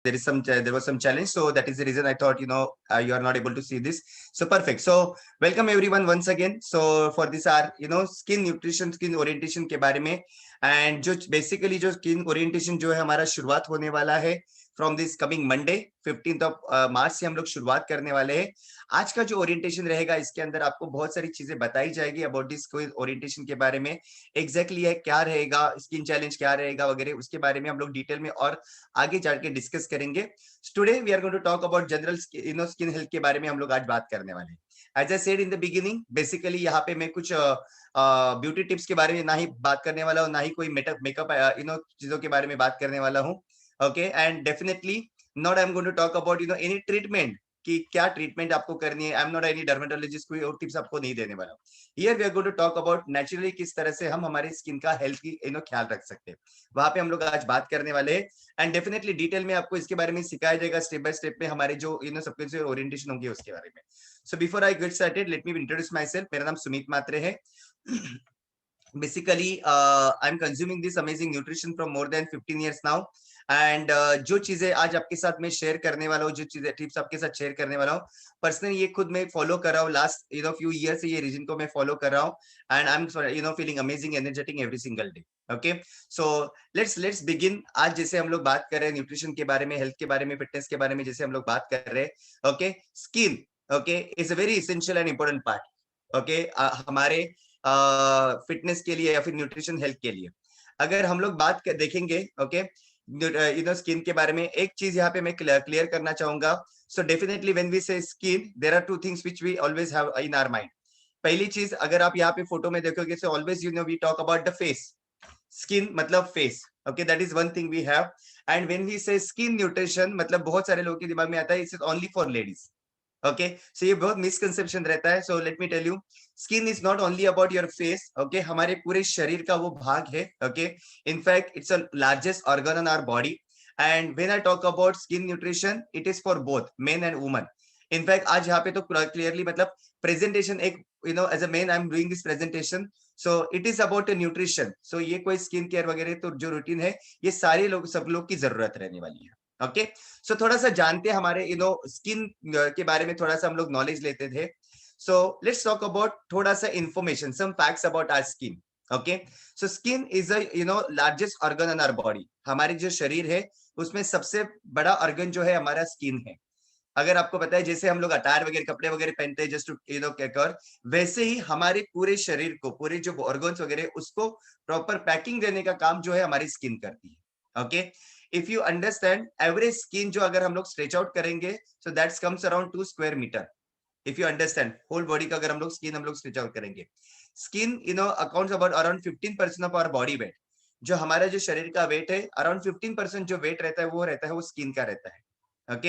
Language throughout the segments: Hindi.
there was some challenge, so that is the reason I thought you are not able to see this. So perfect. So welcome everyone once again. So for this our skin nutrition, skin orientation के बारे में, and जो basically जो skin orientation जो है हमारा शुरुआत होने वाला है from this coming Monday 15th of March से हम लोग शुरुआत करने वाले हैं। आज का जो ओरिएंटेशन रहेगा इसके अंदर आपको बहुत सारी चीजें बताई जाएगी अबाउट दिस ओरिएंटेशन के बारे में, एग्जैक्टली है क्या रहेगा, स्किन चैलेंज क्या रहेगा वगैरह, उसके बारे में हम लोग डिटेल में और आगे जाके डिस्कस करेंगे। Today we are going to talk about general skin health के बारे में हम लोग आज बात करने वाले हैं। As I said in the beginning, basically यहाँ पे मैं कुछ ब्यूटी टिप्स के बारे में ना ही बात करने वाला हूँ, ना ही कोई मेकअप चीजों के बारे में बात करने वाला हूँ। Okay, and definitely not I am going to talk about any treatment कि क्या ट्रीटमेंट आपको करनी है। I am not any dermatologist, कोई और टिप्स आपको नहीं देने वाला। Here we are going to talk about naturally किस तरह से हम हमारे स्किन का हेल्थ की ख्याल रख सकते हैं, वहां पे हम लोग आज बात करने वाले हैं। एंड डेफिनेटली डिटेल में आपको इसके बारे में सिखाया जाएगा स्टेप बाय स्टेप में, हमारे जो सबके जो ओरिएंटेशन होंगे उसके बारे में। So before I get started, let me introduce my self. मेरा नाम सुमित मात्रे है। Basically I am consuming this amazing nutrition from more than 15 years now. And जो चीजें आज आपके साथ मैं शेयर करने वाला हूँ, जो चीजें टिप्स आपके साथ शेयर करने वाला हूँ, पर्सनली ये खुद मैं फॉलो कर रहा हूँ लास्ट फ्यू ईयर से, ये रीजन को मैं फॉलो कर रहा हूँ। And I am feeling amazing energetic every single day. Okay, so let's begin. आज जैसे हम लोग बात कर रहे हैं न्यूट्रिशन के बारे में, हेल्थ के बारे में, फिटनेस के बारे में, जैसे हम लोग बात कर रहे हैं, okay, skin okay is a very essential and important part. Okay, हमारे फिटनेस के लिए या फिर न्यूट्रिशन हेल्थ के लिए अगर हम लोग बात देखेंगे, ओके, स्किन के बारे में एक चीज यहाँ पे मैं क्लियर करना चाहूंगा। So definitely when we say skin, there are two things which we always have in our mind. पहली चीज, अगर आप यहाँ पे फोटो में देखोगे, so always we talk about the face. Skin मतलब face, okay, that is one thing we have. And when we say skin nutrition, मतलब बहुत सारे लोगों के दिमाग में आता है it's only for ladies. Okay, so ये बहुत मिसकंसेप्शन रहता है। So let me tell you, skin is not only about your face. Okay, हमारे पूरे शरीर का वो भाग है। Okay, in fact it's a largest organ in our body. And when I talk about skin nutrition, it is for both men and woman. In fact आज यहाँ पे तो क्लियरली मतलब प्रेजेंटेशन एक as a man I am doing this presentation, so it is about nutrition. So ये कोई स्किन केयर वगैरह तो जो रूटीन है, ये सारे लोग, सब लोग की जरूरत रहने वाली है। ओके, सो थोड़ा सा जानते हैं हमारे स्किन के बारे में, थोड़ा सा हम लोग नॉलेज लेते थे। सो लेट्स टॉक अबाउट थोड़ा सा information, some facts about our skin. Okay, so skin is a largest organ in our body. हमारे जो शरीर है उसमें सबसे बड़ा ऑर्गन जो है हमारा स्किन है। अगर आपको पता है, जैसे हम लोग अटायर वगैरह, कपड़े वगैरह पहनते हैं जस्ट टू कर, वैसे ही हमारे पूरे शरीर को, पूरे जो ऑर्गन्स वगैरह, उसको प्रॉपर पैकिंग देने का काम जो है हमारी स्किन करती है। Okay, if you understand, average skin जो अगर हम लोग स्ट्रेच आउट करेंगे, so that's comes around 2 square meter। If you understand, whole body का अगर हम लोग स्किन स्ट्रेच आउट करेंगे, skin accounts about around 15% of our body weight. जो हमारा जो शरीर का वेट है, अराउंड 15% जो वेट रहता है वो रहता है, वो स्किन का रहता है। ओके,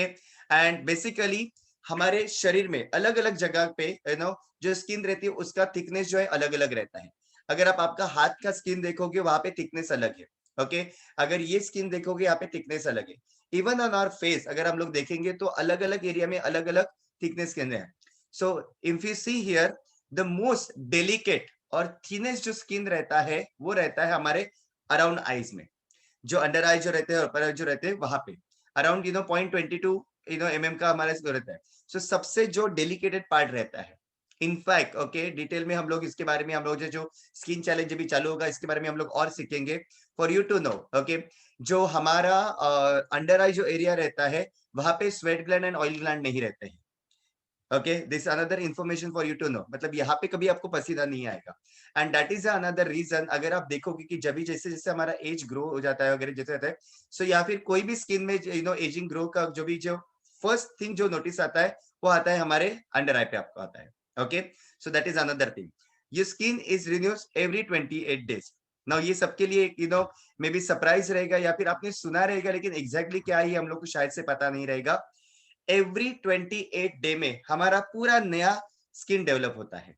एंड बेसिकली हमारे शरीर में अलग अलग जगह पे जो स्किन रहती है उसका थिकनेस जो है अलग अलग रहता है। अगर आप आपका हाथ का स्किन देखोगे, वहां पे थिकनेस अलग है। ओके, अगर ये स्किन देखोगे, यहाँ पे थिकनेस अलग है। इवन ऑन आवर फेस अगर हम लोग देखेंगे तो अलग अलग एरिया में अलग अलग थिकनेस के अंदर है। So if you see here, the most delicate और थिनेस्ट जो स्किन रहता है वो रहता है हमारे अराउंड आईज में। जो अंडर आई जो रहते हैं, ऊपर जो रहते हैं, वहां पे अराउंड 0.22 mm का हमारा रहता है। सो सबसे जो डेलिकेटेड पार्ट रहता है। इनफैक्ट ओके, डिटेल में हम लोग इसके बारे में, हम लोग जो स्किन चैलेंज भी चालू होगा इसके बारे में हम लोग और सीखेंगे। For you to know, okay, जो हमारा अंडर आई जो एरिया रहता है, वहां पे sweat gland and oil gland नहीं रहते हैं। Okay, this another information for you to know, मतलब यहाँ पे कभी आपको पसीना नहीं आएगा। And that is another reason, अगर आप देखोगे कि जब भी जैसे जैसे हमारा एज ग्रो हो जाता है वगैरह जैसे रहता है, सो या फिर कोई भी स्किन में एजिंग ग्रो का जो फर्स्ट थिंग जो नोटिस आता है, वो आता है हमारे अंडर आई पे आपको आता है। Okay, so that is another thing. ये skin is renews every 28 days। Now ये सबके लिए मे बी सरप्राइज रहेगा या फिर आपने सुना रहेगा, लेकिन एग्जैक्टली क्या है हम लोग को शायद से पता नहीं रहेगा। एवरी 28 डे में हमारा पूरा नया स्किन डेवलप होता है।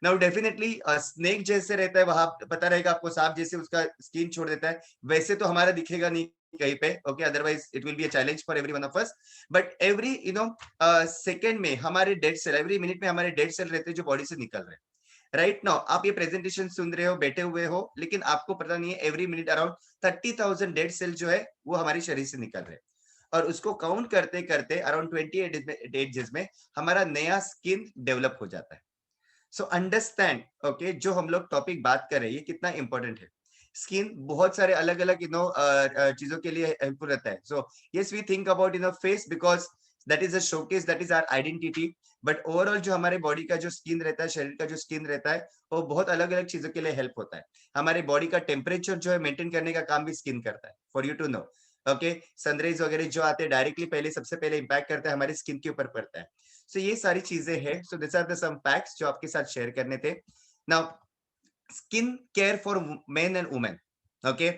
नाउ डेफिनेटली स्नेक जैसे रहता है, वहां पता रहेगा आपको, सांप जैसे उसका स्किन छोड़ देता है, वैसे तो हमारा दिखेगा नहीं कहीं पे। Okay, otherwise it will be a challenge for every one of us. But every second में हमारे डेड सेल, एवरी मिनट में हमारे डेड सेल रहते हैं जो बॉडी से निकल रहे हैं। राइट नाउ आप ये प्रेजेंटेशन सुन रहे हो, बैठे हुए हो, लेकिन आपको पता नहीं है every minute around 30,000 dead cell जो है वो हमारे शरीर से निकल रहे हैं। और उसको काउंट करते करते अराउंड 28 एजेस में हमारा नया स्किन डेवलप हो जाता है। सो अंडरस्टैंड ओके, जो हम लोग टॉपिक बात कर रहे हैं ये कितना इंपॉर्टेंट है। स्किन बहुत सारे अलग अलग चीजों के लिए हेल्पफुल रहता है। So yes we think about face because that is a showcase, that is our identity, but overall जो हमारे बॉडी का जो स्किन रहता है, शरीर का जो स्किन रहता है, वो बहुत अलग अलग चीजों के लिए हेल्प होता है। हमारे बॉडी का टेम्परेचर जो है मेंटेन करने का काम भी स्किन करता है, for you to know. Okay, sunrise वगैरह जो आते हैं डायरेक्टली पहले सबसे पहले इम्पैक्ट करता है हमारे स्किन के ऊपर पड़ता है। सो ये सारी चीजें हैं। So this are the some facts जो आपके साथ शेयर करने थे। Now skin care for men and women. Okay,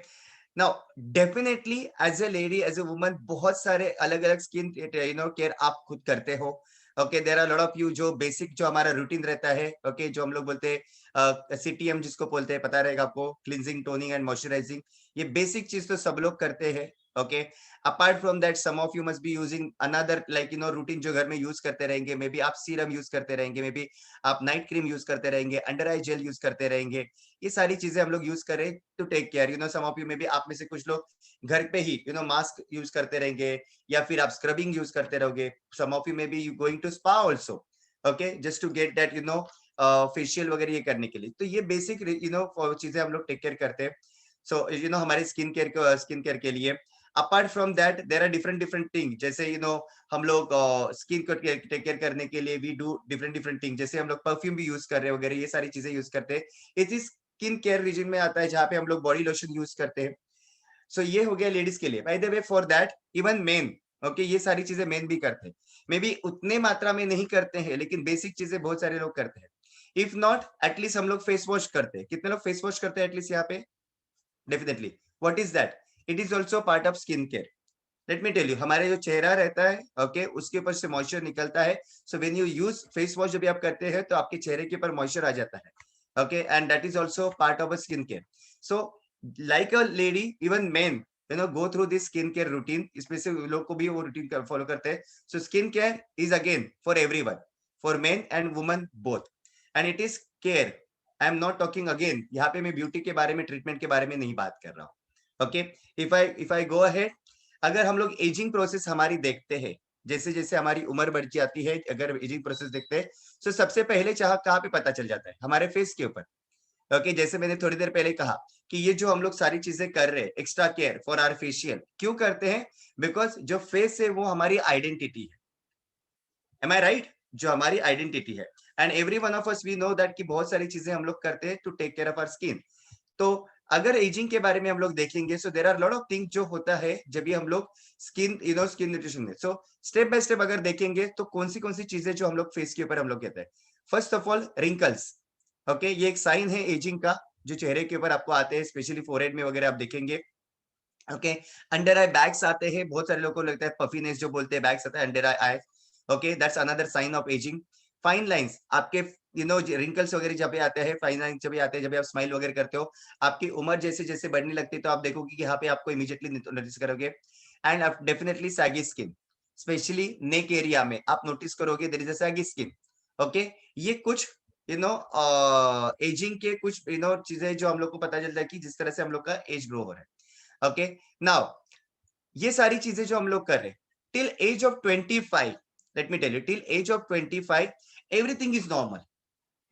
now definitely as a lady, as a woman, बहुत सारे अलग अलग स्किन केयर आप खुद करते हो। Okay, there are lot of you जो बेसिक जो हमारा रूटीन रहता है, ओके, जो हम लोग बोलते हैं सीटीएम जिसको बोलते हैं, पता रहेगा आपको, क्लींजिंग, टोनिंग एंड मॉइस्चराइजिंग। ये बेसिक चीज तो सब लोग करते हैं। Okay, apart from that some of you must be using another like routine जो घर में यूज करते रहेंगे। मे बी आप सीरम यूज करते रहेंगे, मे बी आप नाइट क्रीम यूज करते रहेंगे, अंडर आई जेल यूज करते रहेंगे। ये सारी चीजें हम लोग यूज करें to take care. Some of you में भी आप में से कुछ लोग घर पे ही मास्क यूज करते रहेंगे, या फिर आप स्क्रबिंग यूज करते रहोगे। Some of you may be going to spa also, okay, just to get that facial वगैरह ये करने के लिए। तो ये बेसिक चीजें हम लोग टेक केयर करते हैं। सो हमारे स्किन केयर के लिए apart from that there are different different thing. जैसे हम लोग स्किन को टेक केयर करने के लिए we do different different thing. जैसे हम लोग परफ्यूम भी यूज कर रहे हैं वगैरह, ये सारी चीजें यूज करते हैं। इस स्किन केयर रीजन में आता है जहाँ पे हम लोग बॉडी लोशन यूज करते हैं। सो ये हो गया लेडीज के लिए। Bye the way for that even main, okay, ये सारी चीजें मेन भी करते हैं। मे बी उतने मात्रा में नहीं करते हैं, लेकिन बेसिक चीजें बहुत सारे लोग करते हैं। इफ नॉट एटलीस्ट हम लोग फेस वॉश करते हैं। कितने लोग फेस वॉश करते हैं एटलीस्ट यहाँ पे? Definitely. What is that? It is also part of skin care. Let me tell you, हमारे जो चेहरा रहता है, ओके, उसके ऊपर से मॉइस्चर निकलता है। So when you use face wash जब भी आप करते हैं तो आपके चेहरे के ऊपर मॉइस्चर आ जाता है। Okay, and that is also part of a skin care. So like a lady, even main go through this skin care routine. इसमें से लोग को भी वो रूटीन फॉलो करते हैं। So skin care is again for everyone, for men and women both, and it is care. I am not talking again, यहाँ पे मैं ब्यूटी के बारे में, ट्रीटमेंट के बारे में नहीं बात कर रहा हूँ। Okay, if I go ahead, अगर हम लोग एजिंग प्रोसेस हमारी देखते हैं, जैसे जैसे हमारी उम्र बढ़ जाती है, अगर एजिंग प्रोसेस देखते हैं, तो सबसे पहले चाह कहाँ पे पता चल जाता है? हमारे फेस के ऊपर। ओके, जैसे मैंने थोड़ी देर पहले कहा कि ये जो हम लोग सारी चीजें कर रहे हैं, extra care for our facial, क्यों करते हैं? बिकॉज जो फेस है वो हमारी आइडेंटिटी है। Am I right? जो हमारी आइडेंटिटी है। And every one of us we know that कि बहुत सारी चीजें हम लोग करते हैं to take care of our skin. तो अगर एजिंग के बारे में हम लोग देखेंगे, so there are lot of thing जो होता है जब भी हम लोग स्किन न्यूट्रिशन में। सो स्टेप बाय स्टेप अगर देखेंगे तो कौन सी चीजें जो हम लोग फेस के ऊपर हम लोग कहते हैं। First of all wrinkles. Okay, ये एक साइन है एजिंग का, जो चेहरे के ऊपर आपको आते हैं, स्पेशली फोरहेड में वगैरह आप देखेंगे। ओके, अंडर आई बैग्स आते हैं, बहुत सारे लोगों को लगता है पफीनेस जो बोलते हैं, बैग्स आता है under eye. Okay, that's another sign of ageing. Fine lines आपके रिंकल्स वगैरह जब भी आते हैं, फाइन लाइंस जब भी आते हैं, जब भी आप स्माइल वगैरह करते हो, आपकी उम्र जैसे जैसे बढ़ने लगती है, तो आप देखोगे कि यहाँ पे आपको इमीडिएटली नोटिस करोगे। एंड आप definitely saggy skin, specially neck area में आप नोटिस करोगे there is a saggy skin. Okay, ये कुछ एजिंग के कुछ चीजें जो हम लोग को पता चलता है कि जिस तरह से हम लोग का एज ग्रो हो रहा है। ओके, नाउ ये सारी चीजें जो हम लोग कर रहे हैं till age of 25, let me tell you, till age of 25 everything is normal.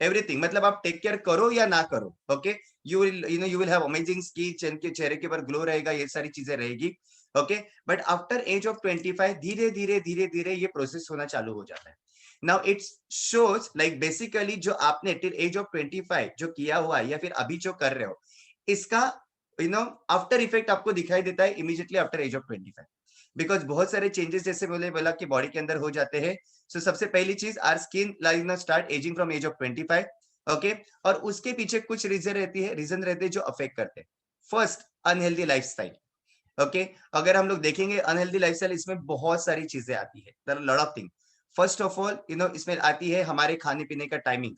Everything मतलब आप टेक केयर करो या ना करो, okay, you will have amazing skin, के चेहरे के ऊपर ग्लो रहेगा, ये सारी चीजें रहेगी। Okay, but after age of 25 धीरे धीरे धीरे धीरे ये प्रोसेस होना चालू हो जाता है। Now it's shows like basically जो आपने टिल एज ऑफ 25 जो किया हुआ है या फिर अभी जो कर रहे हो, इसका आफ्टर इफेक्ट आपको दिखाई देता है immediately after age of 25। Because बहुत सारे चेंजेस जैसे बोले बोला कि बॉडी के अंदर हो जाते हैं। सो सबसे पहली चीज, our skin like start ageing from age of 25। Okay, और उसके पीछे कुछ रीजन रहते हैं जो अफेक्ट करते हैं। First, unhealthy lifestyle. ओके, अगर हम लोग देखेंगे अनहेल्दी लाइफस्टाइल, इसमें बहुत सारी चीजें आती है, there are lot of thing. First of all इसमें आती है हमारे खाने पीने का टाइमिंग।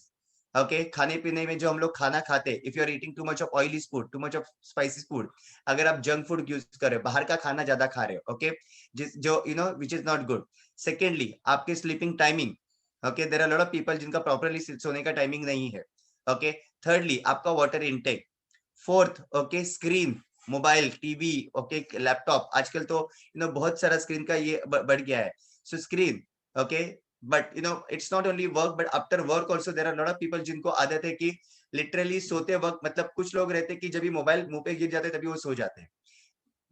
ओके, खाने पीने में जो हम लोग खाना खाते हैं, if you are eating too much of oily food, too much of spicy food, अगर आप जंक फूड यूज कर रहे हो, बाहर का खाना ज्यादा खा रहे हो, ओके, जिस जो which is not good. Secondly, आपके sleeping timing. Okay, there are lot of people जिनका प्रॉपरली सोने का टाइमिंग नहीं है। ओके, थर्डली, आपका water intake. Fourth, okay, screen, mobile, TV, okay, laptop, आजकल तो बहुत सारा स्क्रीन का ये बढ़ गया है. So screen, okay, but it's not only work, but after work also there are lot of people जिनको आदत है कि लिटरली सोते वक्त, मतलब कुछ लोग रहते हैं कि जब भी मोबाइल मुंह पे गिर जाते हैं तभी वो सो जाते हैं.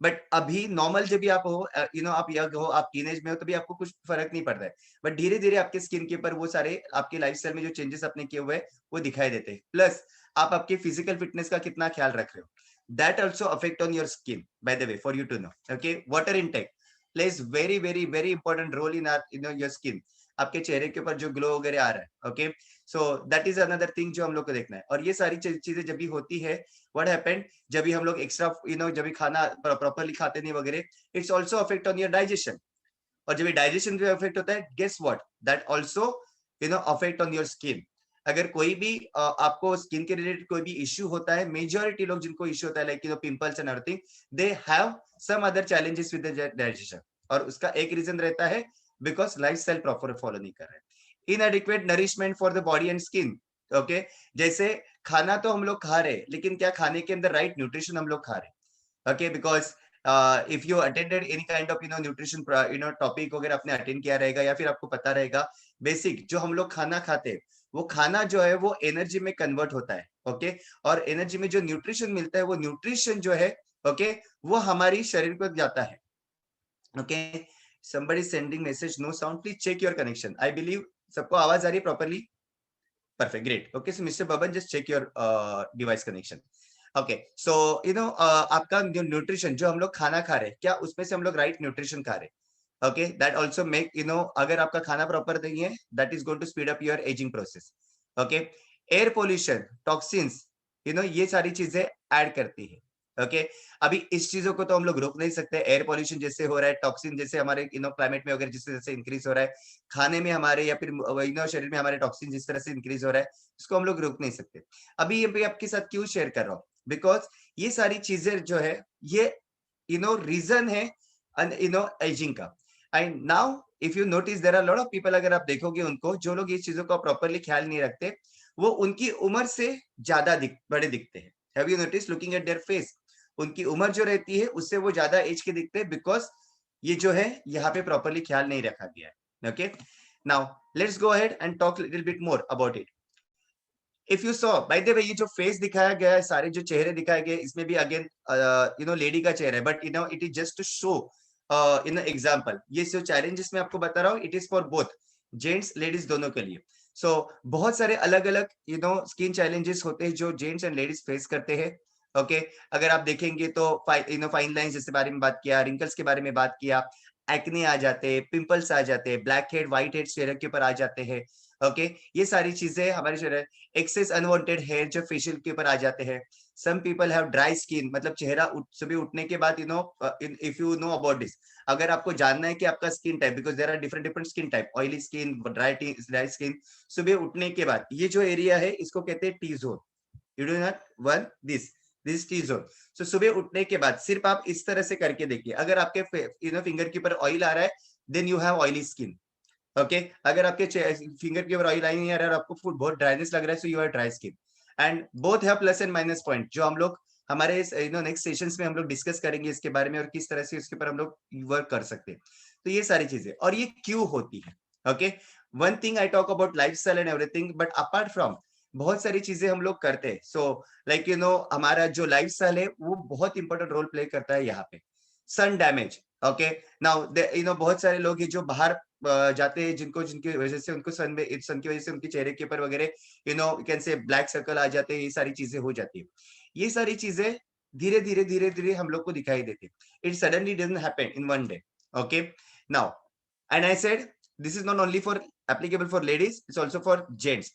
बट अभी नॉर्मल जब भी आप हो, आप यंग हो, आप टीनेज में हो, तभी आपको कुछ फर्क नहीं पड़ता है. बट धीरे धीरे आपके स्किन के ऊपर वो सारे आपके लाइफस्टाइल में जो चेंजेस आपने किए हुए हैं वो दिखाई देते हैं. प्लस आप आपके फिजिकल फिटनेस का कितना ख्याल रख रहे हो, that also affect on your skin. By the way, for you to know, okay, water intake plays very very very important role in your skin. आपके चेहरे के ऊपर जो ग्लो वगैरह आ रहा है, okay, so that is another thing जो हम लोग को देखना है. और ये सारी चीजें जब भी होती है, व्हाट हैपेंड, जब भी हम लोग एक्स्ट्रा जब भी खाना प्रॉपरली खाते नहीं वगैरह, it's also affect on your digestion. और जब ये डाइजेशन पे अफेक्ट होता है, guess what, that also affect on your skin. अगर कोई भी आपको स्किन के रिलेटेड कोई भी इश्यू होता है, मेजॉरिटी लोग जिनको इश्यू होता है like pimples and everything, they have some other challenges with the digestion. और उसका एक रीजन रहता है बिकॉज लाइफस्टाइल प्रॉपर फॉलो नहीं कर रहे. इनएडिक्वेट nourishment for the body and skin, okay, जैसे खाना तो हम लोग खा रहे, लेकिन क्या खाने के अंदर राइट न्यूट्रिशन हम लोग खा रहे. Okay, because if you attended any kind of nutrition topic वगैरह आपने अटेंड किया रहेगा, या फिर आपको पता रहेगा बेसिक जो हम लोग खाना खाते हैं, वो खाना जो है वो एनर्जी में कन्वर्ट होता है. ओके, और एनर्जी में जो न्यूट्रिशन मिलता है, वो न्यूट्रिशन जो है, ओके, वो हमारी शरीर को जाता है. Okay, somebody sending message, no sound, please check your connection. I believe सबको आवाज आ रही है properly. Perfect, great. Okay, so Mr. Baban, just check your device connection. Okay, so आपका जो न्यूट्रिशन जो हम लोग खाना खा रहे हैं, क्या उसमें से हम लोग राइट न्यूट्रिशन खा रहे हैं. ओके, दैट ऑल्सो मेक अगर आपका खाना प्रॉपर नहीं है, that is going to speed up your ageing process. Okay, air pollution, toxins, ये सारी चीजें ऐड करती है. ओके, अभी इस चीजों को तो हम लोग रोक नहीं सकते. एयर पोल्यूशन जैसे हो रहा है, टॉक्सिन जैसे हमारे क्लाइमेट में अगर जिस तरह से इंक्रीज हो रहा है, खाने में हमारे या फिर शरीर में हमारे टॉक्सिन जिस तरह से इंक्रीज हो रहा है, इसको हम लोग रोक नहीं सकते. अभी ये मैं आपके साथ क्यों शेयर कर रहा हूँ, बिकॉज ये सारी चीजें जो है, ये रीजन है एजिंग का. And now if you notice, there are lot of people, अगर आप देखोगे उनको, जो लोग इस चीजों का प्रॉपरली ख्याल नहीं रखते, वो उनकी उम्र से ज्यादा बड़े दिखते हैं. Have you notice, looking at their face, उनकी उम्र जो रहती है उससे वो ज्यादा एज के दिखते हैं, बिकॉज ये जो है यहाँ पे प्रॉपरली ख्याल नहीं रखा गया है. Okay, now let's go ahead and talk little bit more about it. If you saw, bye the वे, ये जो फेस दिखाया गया है, सारे जो चेहरे दिखाए गए, इसमें भी अगेन लेडी का चेहरा है, but it is just to show example. ये जो चैलेंजेस मैं आपको बता रहा हूँ, it is for both gents ladies दोनों के लिए. सो बहुत सारे अलग अलग स्किन चैलेंजेस होते हैं जो जेंट्स एंड लेडीज फेस करते हैं. ओके, अगर आप देखेंगे तो फाइन लाइंस जैसे बारे में बात किया, रिंकल्स के बारे में बात किया, एक्ने आ जाते हैं, पिंपल्स आ जाते हैं, ब्लैक हेड व्हाइट हेड चेहरे के ऊपर आ जाते हैं. ओके, ये सारी चीजें हमारे शरीर, एक्सेस अनवांटेड हेयर जो फेशियल के ऊपर आ जाते हैं. Some people have dry skin, मतलब चेहरा सुबह उठने के बाद if you know about this, अगर आपको जानना है कि आपका skin type, because there are different different skin type, oily skin, dry skin, सुबह उठने के बाद ये जो एरिया है, इसको कहते हैं T zone. You do not want this T zone. So सुबह उठने के बाद सिर्फ आप इस तरह से करके देखिए, अगर आपके फिंगर के ऊपर ऑयल आ रहा है, then you have oily skin. Okay, अगर आपके फिंगर के ऊपर ऑयल आई नहीं आ रहा है और आपको फूड बहुत ड्राइनेस लग रहा है, so you are dry skin. And both have plus and minus point, जो हम लोग हमारे नेक्स्ट सेशंस में हम लोग डिस्कस करेंगे इसके बारे में, और किस तरह से इसके ऊपर हम लोग वर्क कर सकते हैं. तो ये सारी चीजें, और ये क्यों होती है. Okay, one thing I talk about lifestyle and everything, but apart from बहुत सारी चीजें हम लोग करते हैं. सो लाइक हमारा जो लाइफस्टाइल है वो बहुत इंपॉर्टेंट रोल प्ले करता है यहाँ पे. सन डैमेज, ओके, नाउ बहुत सारे लोग हैं जो बाहर जाते हैं, जिनको जिनकी वजह से उनको सन की वजह से उनके चेहरे के ऊपर वगैरह कैन से ब्लैक सर्कल आ जाते हैं, ये सारी चीजें हो जाती है. ये सारी चीजें धीरे धीरे धीरे धीरे हम लोग को दिखाई देती है. It suddenly doesn't happen in one day. Okay, now and I said this is not only for applicable for ladies, it's also for gents.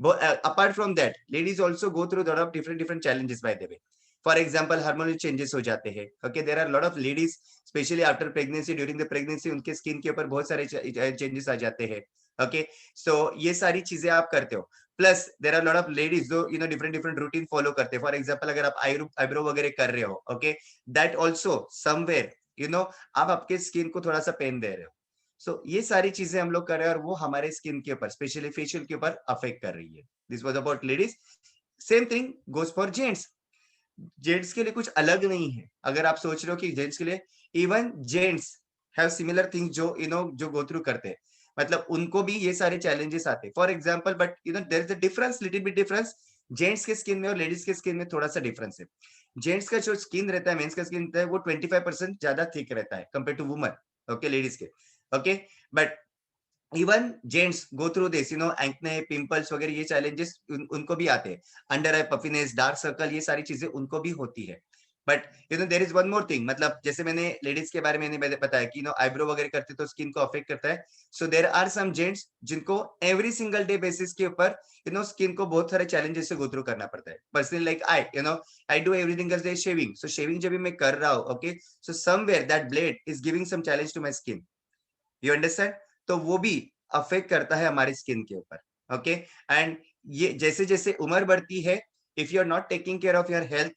But apart from that, ladies also go through a lot of different challenges, by the way. For example, hormonal changes हो जाते हैं. Okay, there are a lot of ladies, especially after pregnancy, during the pregnancy, उनके स्किन के ऊपर बहुत सारे चेंजेस आ जाते हैं. Okay, so ये सारी चीजें आप करते हो. Plus there are lot of ladies जो डिफरेंट डिफरेंट रूटीन फॉलो करते हैं. फॉर एग्जाम्पल, अगर आप आईब्रो वगैरह कर रहे हो, ओके, दैट ऑल्सो समवेयर आप आपके स्किन को थोड़ा सा पेन दे रहे हो. सो ये सारी चीजें हम लोग कर रहे हैं, और वो हमारे स्किन के ऊपर, स्पेशली फेशियल के ऊपर अफेक्ट कर रही है. This was about ladies. Same thing goes for gents. Gents के लिए कुछ अलग नहीं है। अगर आप सोच रहे हो कि जेंट्स के लिए, even gents have similar things जो जो गो थ्रू करते हैं, मतलब उनको भी ये सारे चैलेंजेस आते हैं for example. But there is a difference, little bit difference gents के स्किन में और लेडीज के स्किन में, थोड़ा सा डिफरेंस है। जेंट्स का जो स्किन रहता है, मेंस का स्किन रहता है, वो 25% ज्यादा थिक रहता है compare to woman, okay, ladies के। Okay, but even gents go through this, acne, pimples वगैरह, ये चैलेंजेस उनको भी आते हैं। Under eye puffiness, dark circle, ये सारी चीजें उनको भी होती है। But there is one more thing, मतलब जैसे मैंने लेडीज के बारे में मैंने बताया कि आईब्रो वगैरह करते तो स्किन को अफेक्ट करता है। सो देर आर सम जेंट्स जिनको एवरी सिंगल डे बेसिस के ऊपर स्किन को बहुत सारे चैलेंजेस से गो थ्रू करना पड़ता है। Personally like I do every single day shaving, so shaving जब भी मैं कर रहा हूँ, okay, so somewhere that blade is giving some challenge to my skin, you understand? तो वो भी अफेक्ट करता है हमारी स्किन के ऊपर। ओके, एंड ये जैसे जैसे उम्र बढ़ती है, if you are not taking care of your health,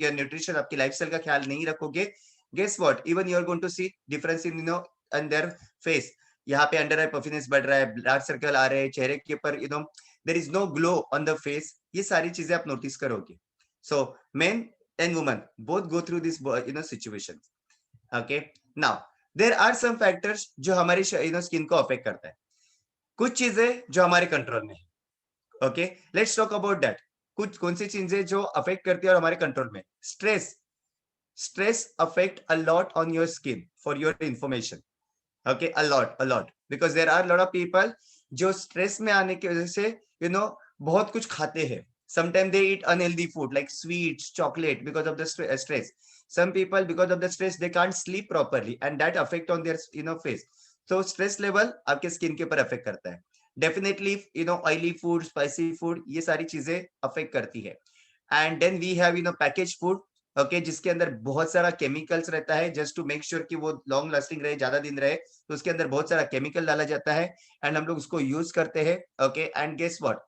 your nutrition, आपकी लाइफस्टाइल का ख्याल नहीं रखोगे, guess what, even you are going to see difference in in their face. यहाँ पे अंडर आई पफिनेस बढ़ रहा है, डार्क सर्कल आ रहे हैं चेहरे के ऊपर, there is no glow on the face. ये सारी चीजें आप नोटिस करोगे। So men and women both go through this situation. Okay, now there are some factors जो हमारी स्किन को अफेक्ट करता है। कुछ चीजें जो हमारे कंट्रोल में है। Okay, let's talk about that. कुछ कौन सी चीजें जो अफेक्ट करती है और हमारे कंट्रोल में? Stress. Stress affect a lot on your skin, for your information. Okay, a lot, because there are lot of people जो स्ट्रेस में आने की वजह से बहुत कुछ खाते हैं। Sometime they eat unhealthy food like sweets, chocolate, because of the stress. some people because of the stress they can't sleep properly and that affect on their face. So stress level आपके स्किन के ऊपर अफेक्ट करता है definitely. Oily food, spicy food, ये सारी चीजें अफेक्ट करती है। And then we have package food, okay, जिसके अंदर बहुत सारा केमिकल्स रहता है जस्ट टू मेक श्योर कि वो लॉन्ग लास्टिंग रहे, ज्यादा दिन रहे, तो उसके अंदर बहुत सारा केमिकल डाला जाता है एंड हम लोग उसको यूज करते हैं। ओके, एंड गेस व्हाट,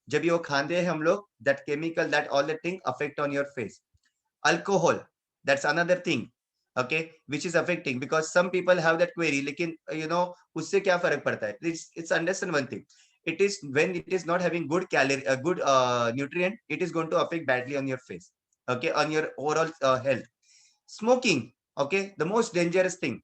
जब ये वो खाते हैं हम लोग, that chemical, that all that thing affect on your face. Alcohol, that's another thing, okay, which is affecting because some people have that query, लेकिन उससे क्या फर्क पड़ता है? It's understand one thing, it is when it is not having good calorie, good nutrient, it is going to affect badly on your face, okay, on your overall health. Smoking, okay, the most dangerous thing.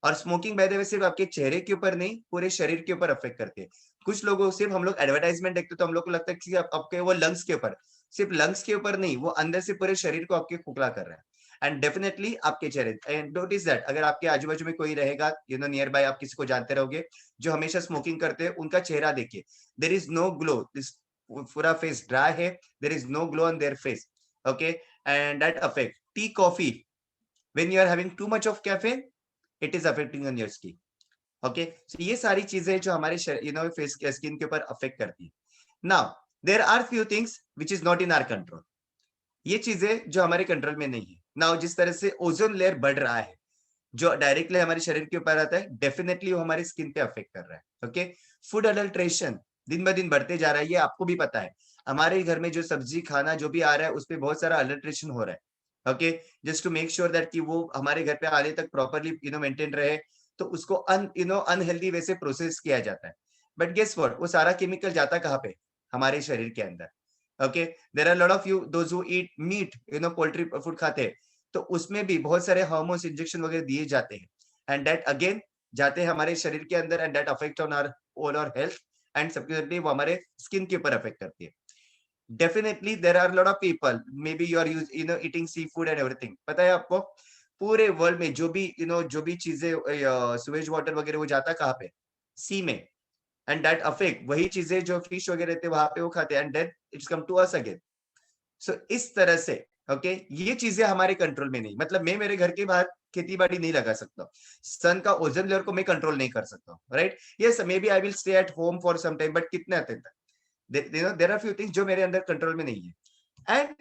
और स्मोकिंग बाय द वे सिर्फ आपके चेहरे के ऊपर नहीं, पूरे शरीर के ऊपर अफेक्ट करती है। कुछ लोगों, सिर्फ हम लोग एडवर्टाइजमेंट देखते तो हम लोग को लगता है कि आपके वो लंग्स के ऊपर, सिर्फ लंग्स के ऊपर नहीं, वो अंदर से पूरे शरीर को आपके खोखला कर रहा है। एंड डेफिनेटली आपके चेहरे, एंड नोटिस दैट अगर आपके आजू बाजू में कोई रहेगा, नियर बाय, आप किसी को जानते रहोगे जो हमेशा स्मोकिंग करते हैं, उनका चेहरा देखिए, there is no glow, this पूरा फेस ड्राई है, there is no glow on their face. Okay, and that affect tea, coffee, when you are having too much of caffeine, it is affecting on your skin. Okay, so ये सारी चीजें जो हमारे फेस स्किन के ऊपर अफेक्ट करती है। Now there are few things which is not in our control. ये चीजें जो हमारे कंट्रोल में नहीं है। नाउ जिस तरह से ओजोन लेयर बढ़ रहा है, जो डायरेक्टली हमारे शरीर के ऊपर आता है, डेफिनेटली वो हमारी स्किन पे अफेक्ट कर रहा है। ओके, फूड अडल्ट्रेशन दिन ब दिन बढ़ते जा रहा है, ये आपको भी पता है। हमारे घर में जो सब्जी खाना जो भी आ रहा है, उस पर बहुत सारा अडल्ट्रेशन हो रहा है। Okay, just to make sure that कि वो हमारे घर पे आने तक प्रॉपरली मेंटेन रहे, तो उसको अनहेल्दी वे से प्रोसेस किया जाता है। बट गेस व्हाट, वो सारा केमिकल जाता कहाँ पे? हमारे शरीर के अंदर। Okay, there are lot of you those who eat meat, poultry food खाते हैं, तो उसमें भी बहुत सारे हार्मोन्स इंजेक्शन वगैरह दिए जाते हैं, एंड दैट अगेन जाते हैं हमारे शरीर के अंदर, and that affect on our all our health, and subsequently वो हमारे स्किन के ऊपर अफेक्ट करती है। Definitely there are lot of people, maybe you are eating seafood and everything. पता है आपको, पूरे वर्ल्ड में जो भी जो भी चीजें सुवेज वाटर वगैरह, वो जाता कहाँ पे? सी में। एंड दैट अफेक्ट वही चीजें जो फिश वगैरह रहते हैं वहां पे वो खाते हैं, and then it's come to us again. So इस तरह से, ओके, ये चीजें हमारे कंट्रोल में नहीं। मतलब मैं मेरे घर के बाहर खेती बाड़ी नहीं लगा सकता, सन का ओजोन लेयर को मैं कंट्रोल नहीं कर सकता, right? Yes, maybe I will stay at home for some time, but कितने दिन तक? देयर आर फ्यू थिंग्स जो मेरे अंदर कंट्रोल में नहीं है। एंड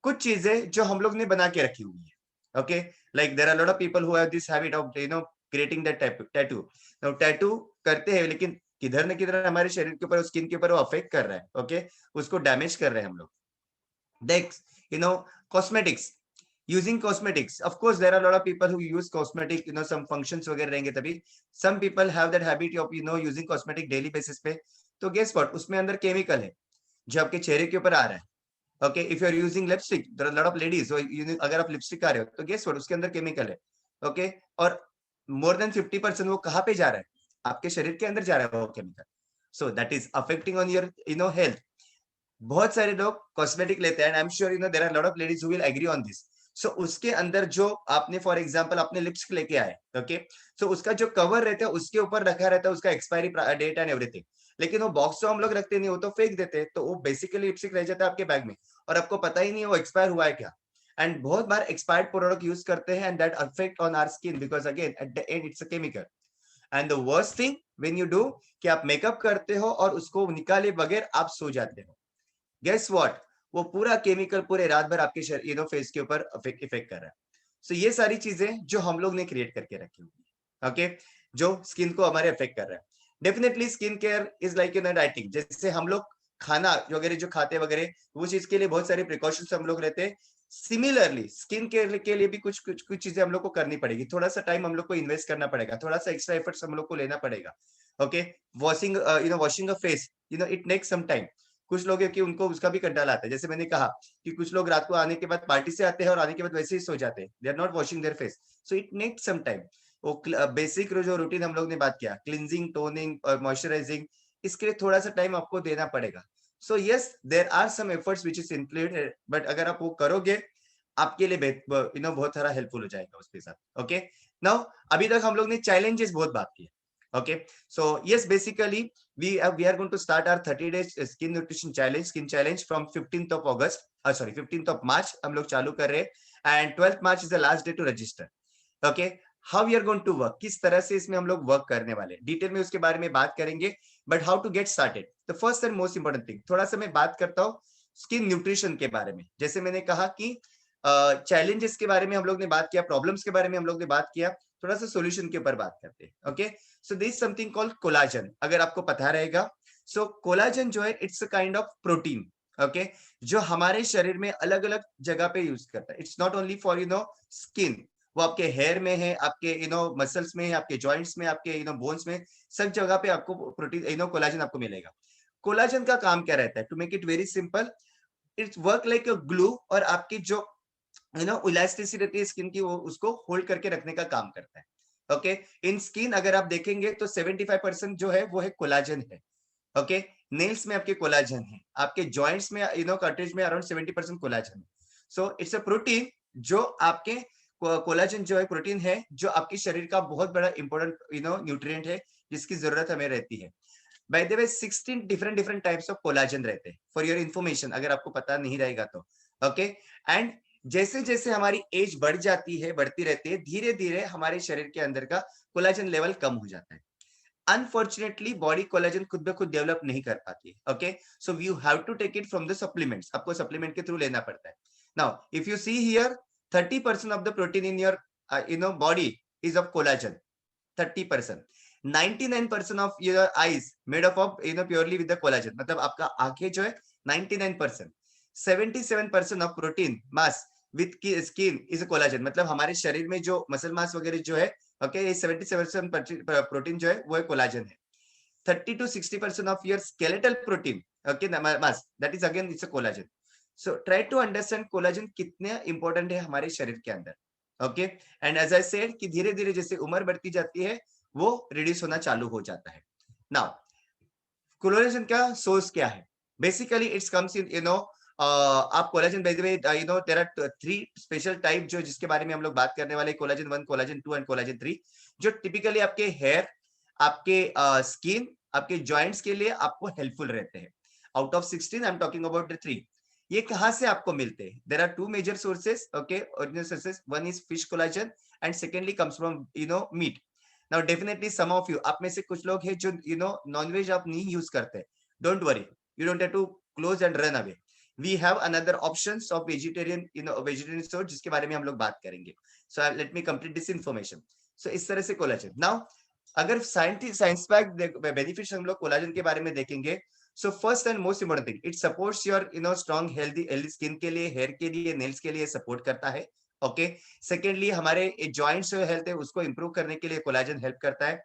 कुछ चीजें जो हम लोग ने बना के रखी हुई है। Okay, like there are lot of people who have this habit of creating that tattoo. Now tattoo करते हैं, लेकिन किधर न किधर हमारे शरीर के ऊपर, स्किन के ऊपर वो अफेक्ट कर रहा है। ओके, उसको डैमेज कर रहे हैं हम लोग। Next, cosmetics. Using cosmetics, of course, there are a lot of people who use cosmetic, some functions वगैरह रहेंगे तभी। Some people have that habit of, using cosmetic daily basis पे। तो guess what, उसमें अंदर केमिकल है जो आपके चेहरे के ऊपर आ रहा है। Okay, if you are using lipstick, there are lot of ladies, अगर आप लिपस्टिक खा रहे हो तो गेस व्हाट, उसके अंदर केमिकल है। ओके, और मोर देन 50% वो कहाँ पे जा रहा है, आपके शरीर के अंदर जा रहा है वो chemical. So that is affecting on your health. बहुत सारे लोग कॉस्मेटिक लेते हैं, I am sure there are lot of ladies who will agree on this. So उसके अंदर जो आपने फॉर एग्जांपल आपने लिपस्टिक लेके आए, ओके, सो उसका जो कवर रहता है उसके ऊपर रखा रहता है उसका एक्सपायरी डेट एंड एवरीथिंग, लेकिन वो बॉक्स तो हम लोग रखते नहीं, वो तो फेंक देते हैं, तो वो बेसिकली लिपस्टिक रह जाता है आपके बैग में और आपको पता ही नहीं है वो एक्सपायर हुआ है क्या। एंड बहुत बार एक्सपायर्ड प्रोडक्ट यूज करते हैं and that affect on our skin because again at the end it's a chemical. And the worst thing when you do कि आप मेकअप करते हो और उसको निकाले बगैर आप सो जाते हो, गेस व्हाट, वो पूरा केमिकल पूरे रात भर आपके फेस के ऊपर इफेक्ट कर रहा है। सो ये सारी चीजें जो हम लोग ने क्रिएट करके रखी हुई है, ओके, जो स्किन को हमारे अफेक्ट कर रहा है। Definitely skin care is like writing, जैसे हम लोग खाना वगैरह जो खाते वगैरह वो चीज के लिए बहुत सारे प्रिकॉशंस हम लोग रहते हैं। सिमिलरली स्किन केयर के लिए भी कुछ कुछ कुछ चीजें हम लोग को करनी पड़ेगी, थोड़ा सा टाइम हम लोग को इन्वेस्ट करना पड़ेगा, थोड़ा सा एक्स्ट्रा एफर्ट्स हम लोग को लेना पड़ेगा। Okay, washing washing a face, it takes some time. कुछ लोग है कि उनको उसका भी कंटाला आता है, जैसे मैंने कहा कि कुछ लोग रात को आने के बाद पार्टी से आते हैं और आने के बाद वैसे ही सो जाते हैं, they are not washing their face, so it needs some time. वो बेसिक जो रूटीन हम लोग ने बात किया, क्लिनजिंग, टोनिंग और मॉइस्चराइजिंग, इसके लिए थोड़ा सा टाइम आपको देना पड़ेगा। So yes, there are some efforts which is included, but अगर आप वो करोगे आपके लिए बहुत सारा हेल्पफुल हो जाएगा उसके साथ। ओके, नाउ अभी तक हम लोग ने चैलेंजेस बहुत बात की। Okay, so yes, basically we are going to start our 30 days skin nutrition challenge, skin challenge from 15th of August, sorry 15th of March हम लोग चालू कर रहे हैं and 12th March is the last day to register. Okay, how we are going to work, किस तरह से इसमें हम लोग वर्क करने वाले डिटेल में उसके बारे में बात करेंगे, but how to get started, the first and most important thing, थोड़ा सा मैं बात करता हूँ स्किन न्यूट्रिशन के बारे में। जैसे मैंने कहा कि चैलेंजेस के बारे में हम लोग ने बात किया, प्रॉब्लम्स के बारे में हम लोग ने बात किया, थोड़ा सा सॉल्यूशन के ऊपर बात करते हैं। Okay, so this something called collagen, अगर आपको पता रहेगा। सो कोलाजन जो है it's a kind of protein, okay, जो हमारे शरीर में अलग अलग जगह पे यूज करता है। It's not only for skin, वो आपके हेयर में है, आपके मसल्स में है, आपके जॉइंट्स में, आपके बोन्स में, सब जगह पे आपको प्रोटीन कोलाजन आपको मिलेगा। कोलाजन का काम क्या रहता है, to make it very simple, it's work like a glue, और आपकी जो इलास्टिसिटी रहती है स्किन की, वो उसको होल्ड करके रखने का काम करता है। ओके, इन स्किन अगर आप देखेंगे तो 75% जो है वो है कोलाजन है। ओके, नेल्स में आपके कोलाजन है, आपके जॉइंट्स में कार्टिलेज में अराउंड 70% कोलाजन है। सो इट्स अ प्रोटीन जो आपके कोलाजन जो है प्रोटीन है जो आपके शरीर का बहुत बड़ा इंपॉर्टेंट न्यूट्रिएंट है जिसकी जरूरत हमें रहती है। Bye the way 16 different different types of collagen रहते हैं, फॉर योर इन्फॉर्मेशन, अगर आपको पता नहीं रहेगा तो। ओके, एंड जैसे जैसे हमारी एज बढ़ जाती है, बढ़ती रहती है, धीरे धीरे हमारे शरीर के अंदर का कोलाजन लेवल कम हो जाता है। अनफॉर्चुनेटली बॉडी कोलाजन खुद ब खुद डेवलप नहीं कर पाती है। Okay, so you have to take it from the supplements, आपको सप्लीमेंट के थ्रू लेना पड़ता है। Now if you see here, 30% of the protein in your body is of collagen, 30%। 99% of your eyes made of purely with the collagen, मतलब आपका आंखें जो है 99%। 77% of protein mass with skin is collagen, मतलब हमारे शरीर में जो मसल मास वगैरह जो है, ओके, ये 77% प्रोटीन जो है वो है कोलाजन है। 30 to 60% of your skeletal protein, okay, mass, that is again it's a collagen. So try to understand collagen कितने इंपॉर्टेंट है हमारे शरीर के अंदर। Okay, and as I said कि धीरे धीरे जैसे उम्र बढ़ती जाती है वो रिड्यूस होना चालू हो जाता है। नाउ कोलाजन का सोर्स क्या है, बेसिकली इट्स कम्स इन आप collagen by the way there are 3 special type जो जिसके बारे में हम लोग बात करने वाले, कोलाजन 1, कोलाजन 2 एंड कोलाजन 3, जो टिपिकली आपके हेयर, आपके स्किन, आपके जॉइंट्स के लिए आपको हेल्पफुल रहते हैं। Out of 16 I am talking about the 3। ये कहां से आपको मिलते हैं, there are 2 major sources, okay, original sources, one is fish collagen and secondly comes from meat. Now definitely some of you, आप में से कुछ लोग हैं जो नॉनवेज आप नहीं यूज करते, don't worry, you don't have to close and run away, we have another options of vegetarian vegetarian source जिसके बारे में हम लोग बात करेंगे। So let me complete this information. So इस तरह से कोलाजन, नाउ अगर साइंस बेनिफिट्स हम लोग कोलाजन के बारे में देखेंगे, so first and most important thing, it supports your strong healthy skin के लिए, हेयर के लिए, नेल्स के लिए सपोर्ट करता है। ओके, सेकेंडली हमारे जॉइंट्स जो हेल्थ है उसको इंप्रूव करने के लिए कोलाजन हेल्प करता है।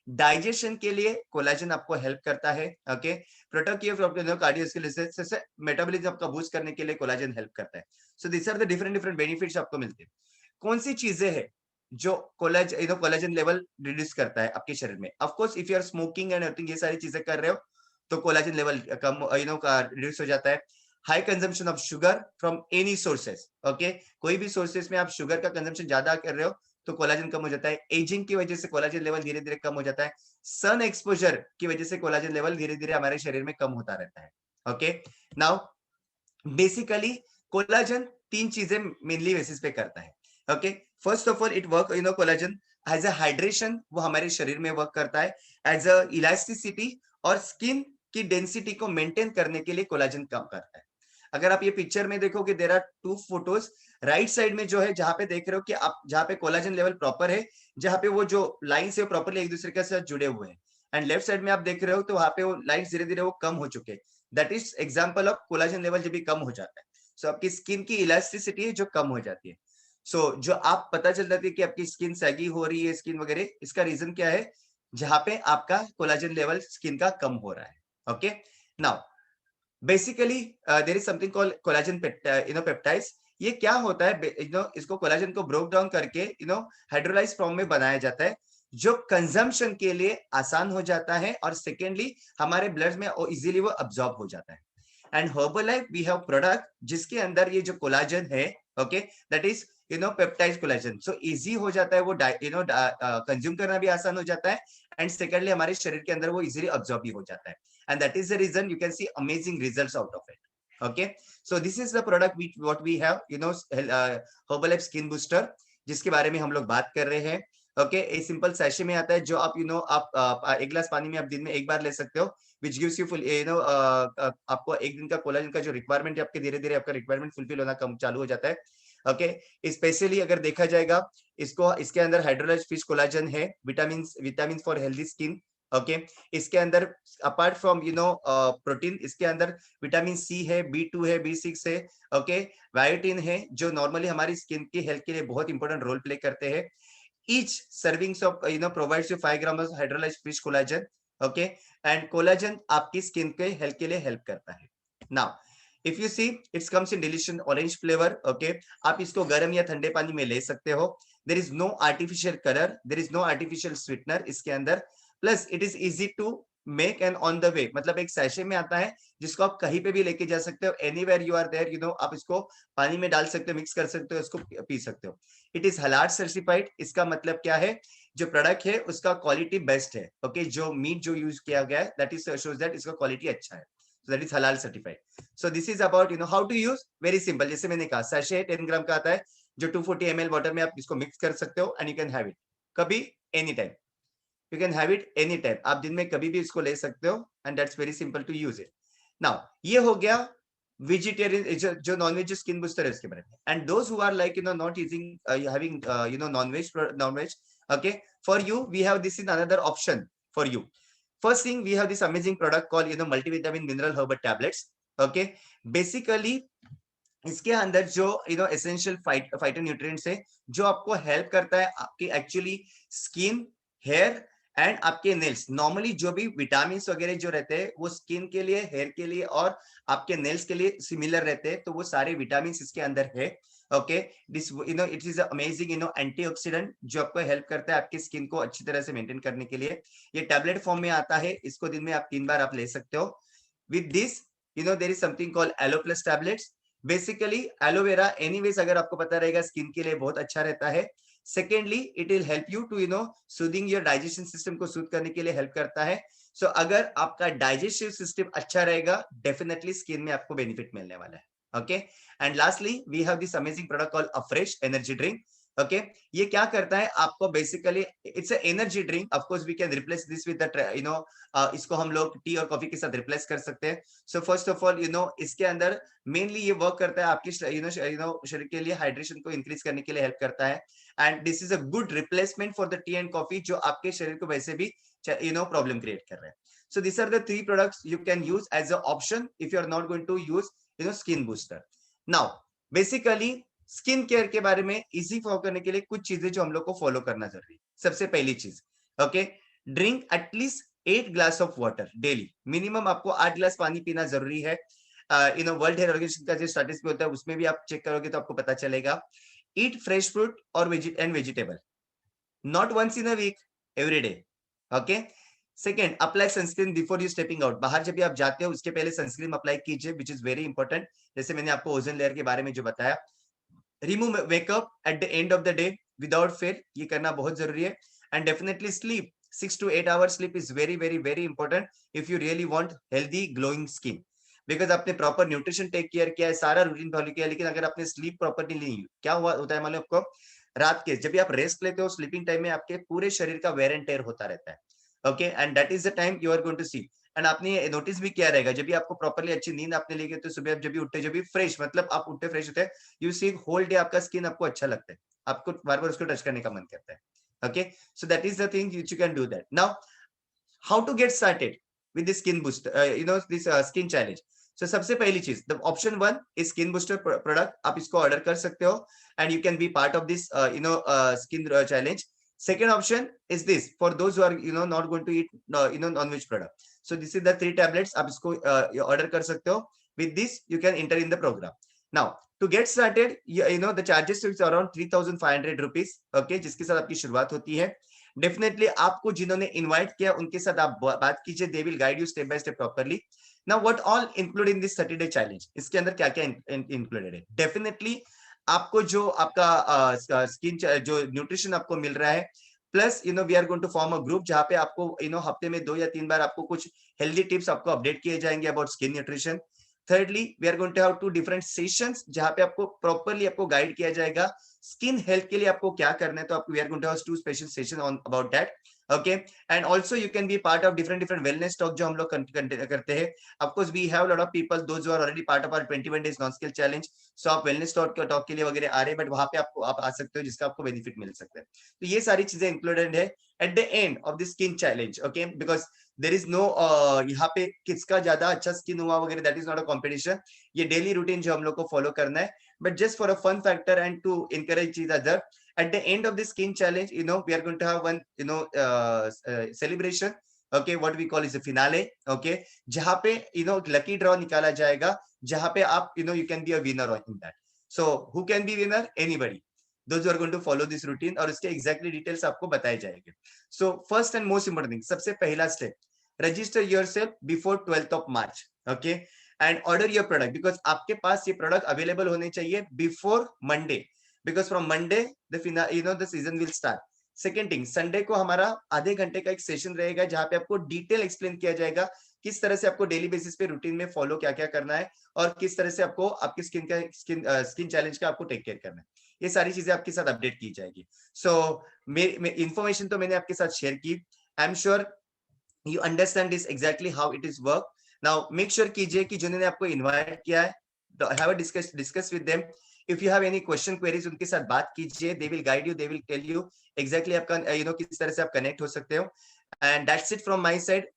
डाइजेशन के लिए कोलाजन आपको हेल्प करता है, okay. Protect you from cardiovascular, metabolism आपका बूस्ट करने के लिए कोलाजन हेल्प करता है। So this are the different different benefits आपको मिलते हैं। कौन सी चीजें हैं जो कोलाजन लेवल रिड्यूस करता है आपके शरीर में? Of course if you are smoking and everything, ये सारी चीजें कर रहे हो तो कोलाजन लेवल कम का रिड्यूस हो जाता है। High consumption of sugar from any sources, okay. कोई भी सोर्सेस में आप शुगर का कंजम्पशन ज्यादा कर रहे हो तो कोलाजन कम हो जाता है। एजिंग की वजह से कोलाजन लेवल धीरे धीरे कम हो जाता है। सन एक्सपोजर की वजह से कोलाजन लेवल धीरे धीरे हमारे शरीर में कम होता रहता है, ओके। नाउ बेसिकली कोलाजन 3 चीजें मेनली बेसिस पे करता है, okay. First of all it work collagen as a hydration, वो हमारे शरीर में वर्क करता है। एज अ इलास्टिसिटी और स्किन की डेंसिटी को मेंटेन करने के लिए कोलाजन काम करता है। अगर आप ये पिक्चर में देखोगे there are 2 photos. Right side में जो है जहां पे देख रहे हो कि आप जहां पे कोलाजन लेवल प्रॉपर है, जहां पे वो जो लाइंस है प्रॉपर्ली एक दूसरे के साथ जुड़े हुए हैं, एंड लेफ्ट साइड में आप देख रहे हो तो वहां पे वो लाइंस धीरे धीरे वो कम हो चुके हैं। That is example of collagen level जब भी कम हो जाता है। सो आपकी स्किन की इलास्टिसिटी है जो कम हो जाती है। सो जो आप पता चल जाती है कि आपकी स्किन सैगी हो रही है स्किन वगैरह, इसका रीजन क्या है? जहां पे आपका कोलाजन लेवल स्किन का कम हो रहा है, okay. Now basically there is something called collagen peptides. ये क्या होता है? इसको कोलाजन को ब्रोक डाउन करके हाइड्रोलाइज फॉर्म में बनाया जाता है, जो कंजम्पशन के लिए आसान हो जाता है, और सेकेंडली हमारे ब्लड में इजीली वो अब्सॉर्ब हो जाता है। And Herbalife we have product जिसके अंदर ये जो कोलाजन है, okay, that is peptide collagen. So easy हो जाता है वो कंज्यूम करना भी आसान हो जाता है, एंड सेकेंडली हमारे शरीर के अंदर वो इजीली अब्सॉर्ब भी हो जाता है। And that is the reason you can see amazing results out of it, okay. So this is the product what we have, Herbalife Skin Booster, जिसके बारे में हम लोग बात कर रहे हैं, ओके। एक सिंपल सैशे में आता है जो आप आप एक गिलास पानी में आप दिन में एक बार ले सकते हो, विच गिव्स यू फुल आपको एक दिन का कोलाजन का जो रिक्वायरमेंट है आपके धीरे धीरे आपका रिक्वायरमेंट फुलफिल होना कम चालू हो जाता है, ओके। स्पेशली अगर देखा जाएगा इसको, इसके अंदर हाइड्रोलाइज्ड फिश कोलाजन है, vitamin for healthy skin, okay. इसके अंदर अपार्ट फ्रॉम प्रोटीन, इसके अंदर विटामिन सी है, B2 है, B6 है, ओके। बायोटिन है जो नॉर्मली हमारी स्किन की हेल्थ के लिए बहुत इंपॉर्टेंट रोल प्ले करते हैं। Each servings of provides you 5 gram of hydrolysed fish collagen, okay. And collagen आपकी स्किन के हेल्थ के लिए हेल्प करता है। Now if you see it's comes in delicious orange flavour, okay. आप इसको गर्म या ठंडे पानी में ले सकते हो। There is no artificial colour, there is no artificial sweetener इसके अंदर, plus it is easy to make and on the way, मतलब एक सैशे में आता है जिसको आप कहीं पे भी लेके जा सकते हो, एनीवेयर यू आर देयर, आप इसको पानी में डाल सकते हो, मिक्स कर सकते हो, इसको पी सकते हो। इट इज हलाल सर्टिफाइड। इसका मतलब क्या है? जो प्रोडक्ट है उसका क्वालिटी बेस्ट है, ओके। जो मीट जो यूज किया गया है दैट इज शोज दैट इसका क्वालिटी अच्छा है, so that is halal certified. So this is about how to use, very simple। जैसे मैंने कहा सैशे 10 ग्राम का आता है जो 240 ml वाटर में आप इसको मिक्स कर सकते हो, and you can have it कभी any time, you can have it any time, आप दिन में कभी भी इसको ले सकते हो, and that's very simple to use it. Now ये हो गया वेजिटेरियन जो नॉनवेज स्किन बूस्टर है उसके बारे में, and those who are like not eating having nonveg, okay, for you we have this is another option for you। First thing, we have this amazing product called multivitamin mineral herbal tablets, okay। Basically इसके अंदर जो एसेंशियल फाइटो न्यूट्रिएंट्स है जो आपको हेल्प करता है आपकी एक्चुअली स्किन, हेयर एंड आपके नेल्स। नॉर्मली जो भी विटामिन वगैरह जो रहते हैं वो स्किन के लिए, हेयर के लिए और आपके नेल्स के लिए सिमिलर रहते हैं, तो वो सारे विटामिन इसके अंदर है, okay. This it is amazing antioxidant जो आपको हेल्प करता है आपकी स्किन को अच्छी तरह से मेंटेन करने के लिए। ये टैबलेट फॉर्म में आता है, इसको दिन में आप 3 बार आप ले सकते हो। With this there is something called aloe plus tablets. Basically aloe vera anyways अगर आपको पता रहेगा स्किन के लिए बहुत अच्छा रहता है। Secondly it will help you to soothing your digestion system को सूद करने के लिए हेल्प करता है। सो अगर आपका डाइजेस्टिव सिस्टम अच्छा रहेगा डेफिनेटली स्किन में आपको बेनिफिट मिलने वाला है, okay. And lastly we have this amazing product called Afresh energy drink, okay. ये क्या करता है आपको? Basically it's energy drink, of course we can replace this with the इसको हम लोग टी और कॉफी के साथ रिप्लेस कर सकते हैं। सो फर्स्ट ऑफ ऑल इसके अंदर मेनली ये वर्क करता है आपके शरीर के लिए हाइड्रेशन को इंक्रीज करने के लिए हेल्प करता है, and this is a good replacement for the T and coffee जो आपके शरीर को वैसे भी प्रॉब्लम क्रिएट कर रहे हैं। So this are the 3 products you can use as a option if you are not going to use skin booster. Now basically skin care के बारे में इजी फॉलो करने के लिए कुछ चीजें जो हम लोग को फॉलो करना जरूरी है। सबसे पहली चीज, okay, drink at least 8 glass of water daily, minimum आपको 8 ग्लास पानी पीना जरूरी है। वर्ल्ड हेल्थ ऑर्गेनाइजेशन का जो स्टैटिस्टिक्स होता है उसमें भी आप चेक करोगे तो आपको पता चलेगा। ईट फ्रेश फ्रूट और vegetable, not once in a week, every day. Okay. Second, apply sunscreen before you stepping out, बाहर जब भी आप जाते हो उसके पहले सनस्क्रीन अप्लाई कीजिए, विच इज वेरी इंपॉर्टेंट। जैसे मैंने आपको ओजोन लेयर के बारे में जो बताया। Remove wake up at the end of the day without fail, ये करना बहुत जरूरी है। And definitely sleep, 6 to 8 hours sleep is very very very important if you really want healthy glowing skin. Because आपने प्रॉपर न्यूट्रिशन टेक केयर किया है, सारा रूटीन फॉलो किया है, लेकिन अगर आपने स्लीप प्रॉपरली नहीं, क्या हुआ होता है मालूम आपको, रात के जब भी आप रेस्ट लेते हो स्लीपिंग टाइम में आपके पूरे शरीर का वेयर एंड टेयर होता रहता है। Okay, and that is the time you are going to see. And आपने ये नोटिस भी किया रहेगा, जब भी आपको प्रॉपरली अच्छी नींद आपने ली तो सुबह आप जब भी उठते, जब भी फ्रेश, मतलब आप उठते फ्रेश होते हैं, यू सी होल डे आपका स्किन आपको अच्छा लगता है, आपको बार बार उसको टच करने का मन करता है। Okay, so that is the thing you can do that. Now how to get started with this skin booster, this skin challenge. So सबसे पहली चीज, the option 1 is skin booster product, आप इसको ऑर्डर कर सकते हो and you can be part of this skin challenge. Second option is this for those who are not going to eat non-veg product. So this is the 3 tablets, आप इसको order कर सकते हो। With this you can enter in the program. Now to get started, the charges is around 3,500 rupees, okay, जिसके साथ आपकी शुरुआत होती है। डेफिनेटली आपको जिन्होंने इनवाइट किया उनके साथ आप बात कीजिए, they will guide you step by step properly. Now what all include in this 30 day challenge, इसके अंदर क्या क्या इंक्लूडेड है। डेफिनेटली आपको जो आपका स्किन जो न्यूट्रिशन आपको मिल रहा है, plus we are going to form a group जहां पे आपको हफ्ते में 2 या 3 बार आपको कुछ हेल्दी टिप्स आपको अपडेट किए जाएंगे about skin nutrition. thirdly, we are going to have 2 different sessions जहां पे आपको प्रॉपरली आपको गाइड किया जाएगा स्किन हेल्थ के लिए आपको क्या करना है, तो आपको we are going to have 2 special session on about that. Okay, and also you can be part of different wellness talk जो हम लोग करते हैं। Of course we have a lot of people those who are already part of our 21 days non skill challenge, so आप wellness talk के लिए वगैरह आ रहे हैं, बट वहां पे आपको आप आ सकते हो जिसका आपको बेनिफिट मिल सकता है। तो ये सारी चीजें इंक्लूडेड है at the end of the skin challenge. Okay, because there is no यहाँ पे किसका ज्यादा अच्छा स्किन हुआ वगैरह, that is not a competition. ये डेली रूटीन जो हम लोग को फॉलो करना है, but just for a fun factor and to encourage each other, at the end of the skin challenge we are going to have one celebration, okay, what we call is a finale, okay, जहां पे लकी ड्रॉ निकाला जाएगा, जहां पे आप you can be a winner in that. So who can be winner? Anybody, those who are going to follow this routine, और इसके exactly details आपको बताए जाएंगे। So first and most important thing, सबसे पहला step, register yourself before 12th of March, okay, and order your product, because आपके पास ये प्रोडक्ट अवेलेबल होने चाहिए before Monday, because from Monday the season will start. Second thing, Sunday को हमारा आधे घंटे का एक सेशन रहेगा जहां पे आपको डिटेल एक्सप्लेन किया जाएगा किस तरह से आपको डेली बेसिस पे रूटीन में फॉलो क्या क्या करना है, और किस तरह से आपको आपकी स्किन चैलेंज का आपको टेक केयर करना है। ये सारी चीजें आपके साथ अपडेट की जाएगी। सो इंफॉर्मेशन तो मैंने आपके साथ शेयर की। आई am sure you understand this exactly how it is work. Now make sure कीजिए कि जिन्होंने आपको इनवाइट किया है, have a discuss with them. If you have any question queries, उनके साथ बात कीजिए, they will guide you, they will tell you exactly आपका किस तरह से आप कनेक्ट हो सकते हो। And that's it from my side.